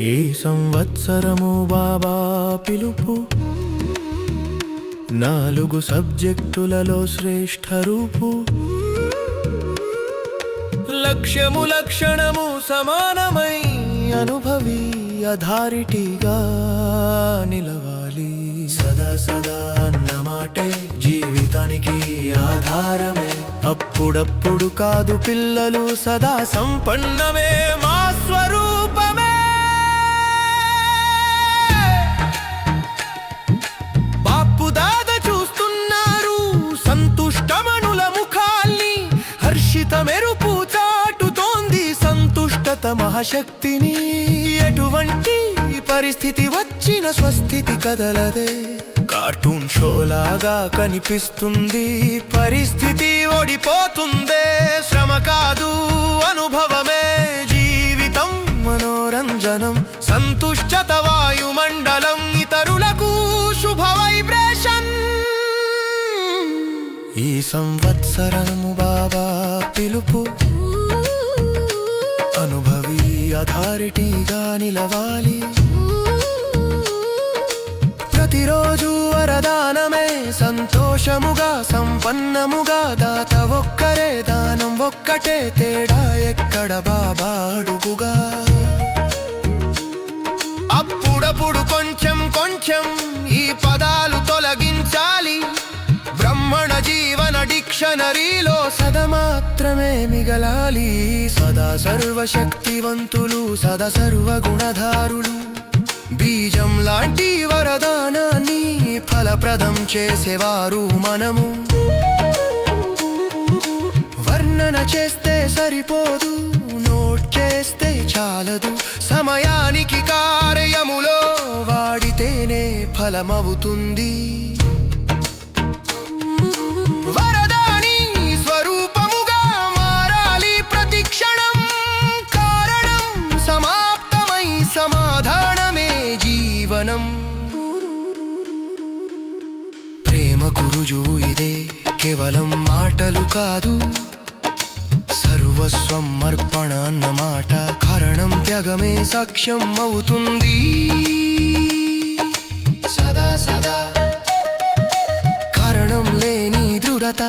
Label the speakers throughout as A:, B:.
A: ఈ సంవత్సరము బాబా పిలుపు 4 సబ్జెక్టులలో శ్రేష్ఠ రూపు. లక్ష్యము లక్షణము సమానమై అనుభవి అథారిటీగా నిలవాలి. సదా సదా అన్నమాటే జీవితానికి ఆధారమే. అప్పుడప్పుడు కాదు పిల్లలు, సదా సంపన్నమే మా స్వరూపమే. బాపు దాద చూస్తున్నారు సంతుష్టమనుల ముఖాల్ని. హర్షిత మెరుపు చాటుతోంది సంతుష్టత మహాశక్తిని. ఎటువంటి పరిస్థితి వచ్చిన స్వస్థితి కదలదే. కార్టూన్ షోలాగా కనిపిస్తుంది, పరిస్థితి ఓడిపోతుందే. శ్రమ కాదు అనుభవమే జీవితం, మనోరంజనం సంతుష్టత వాయుమండలం. ఇతరులకు శుభ వైబ్రేషన్. ఈ సంవత్సరము బాబా పిలుపు, అనుభవి అథారిటీగా నిలవాలి. ప్రతిరోజు వరదానమే సంతోషముగా సంపన్నముగా. దాత ఒక్కరే, దానం ఒక్కటే, తేడా ఎక్కడ బాబా అడుగుగా. అప్పుడప్పుడు కొంచెం కొంచెం ఈ పదాలు తొలగించాలి. బ్రహ్మణ జీవన డిక్షనరీలో సదా మాత్రమే మిగలాలి. సదా సర్వశక్తివంతులు, సదా సర్వగుణధారులు. బీజం లాంటి వరదానాన్ని ఫలప్రదం చేసేవారు మనము. వర్ణన చేస్తే సరిపోదు, నోట్ చేస్తే చాలదు. సమయానికి కార్యములో వాడితేనే ఫలమవుతుంది. వరదాని స్వరూపముగా మారాలి ప్రతి క్షణం. కారణం సమాప్తమై సమాధానమే జీవనం. ప్రేమకు రుజువు ఇదే, కేవలం మాటలు కాదు. సర్వస్వం అర్పణ అన్నమాట. కారణం త్యాగమే సాక్ష్యం అవుతుంది. సదా సదా కారణం లేని దృఢత,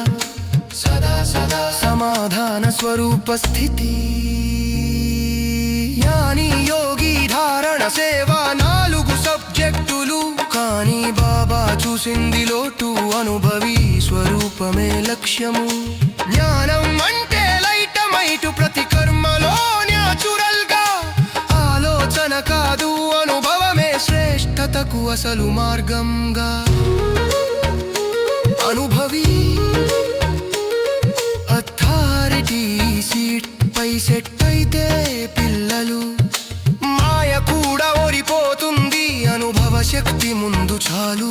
A: సదా సదా సమాధాన స్వరూప స్థితి. జ్ఞాని యోగి ధారణ సేవ 4 సబ్జెక్టులు. కానీ బాబా చూసింది లోటు, అనుభవి స్వరూపమే లక్ష్యము. జ్ఞానం అంటే లైటమైటు ప్రతి కర్మలో న్యాచురల్ గా. ఆలోచన కాదు అనుభవమే శ్రేష్టతకు అసలు మార్గంగా. అనుభవి అథారిటీ సీట్ పై సెట్ అయితే పిల్లలు. మాయ కూడా ఓడిపోతుంది, అనుభవ శక్తి ముందు చాలు.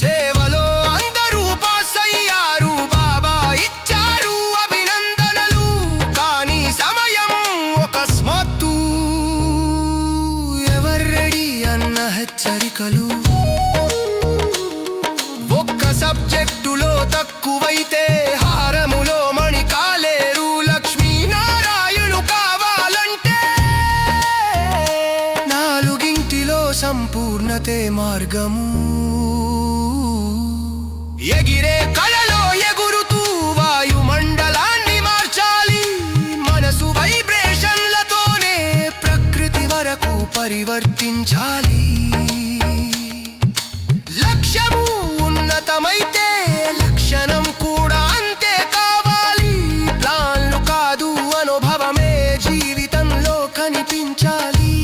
A: సేవలో అందరూ పాస్ అయ్యారు, బాబా ఇచ్చారు అభినందనలు. కానీ సమయం అకస్మాత్తు. ఎవరు రెడీ అన్న హెచ్చరికలు. ఒక్క సబ్జెక్టులో తక్కువైతే హారములో మణి కాలేరు. లక్ష్మీనారాయణు కావాలంటే 4 సంపూర్ణతే మార్గము. ఎగిరే కళలో ఎగురుతూ వాయుమండలాన్ని మార్చాలి. మనసు వైబ్రేషన్లతోనే ప్రకృతి వరకు పరివర్తించాలి. లక్ష్యము ఉన్నతమైతే లక్షణం కూడా అంతే కావాలి. ప్లాన్లు కాదు అనుభవమే జీవితంలో కనిపించాలి.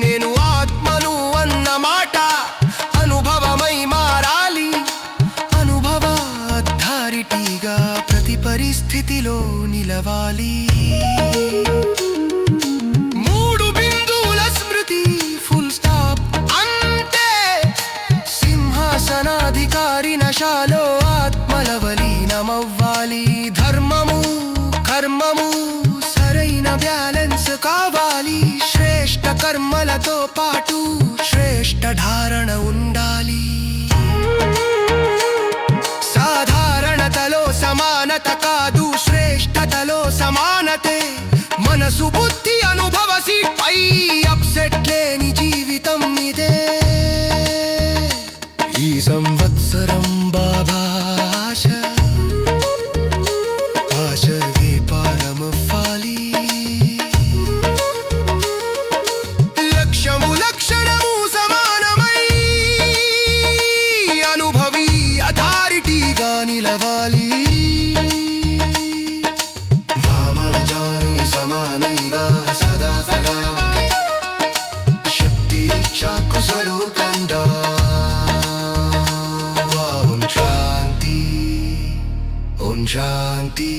A: నేను ఆత్మను అన్న మాట అనుభవమై మారాలి. అనుభవ అథారిటీగా ప్రతి పరిస్థితిలో నిలవాలి. 3 బిందువుల స్మృతి, ఫుల్ స్టాప్ అంతే. సింహాసనాధికారి నశాలో ఆత్మల వలీనమవ్వాలి. ధర్మము కర్మము సరైన బ్యాలెన్స్ కావాలి. శ్రేష్ఠ కర్మలతో పాటు శ్రేష్ఠ ధారణ ఉండాలి. సాధారణతలో సమానత కాదు, శ్రేష్ఠతలో సమానతే. మనసు బుద్ధి అనుభవ సీట్ పై అప్సెట్ లేని జీవితం ఇదే ఈ సంవత్సరం బాబా ఆశ పారమవ్వాలి లక్ష్యము లక్షణము సమానమై అనుభవి అథారిటీగా నిలవాలి సమానంగా సదా సదా శక్తి చాకుసలు కండా ఓం శాంతి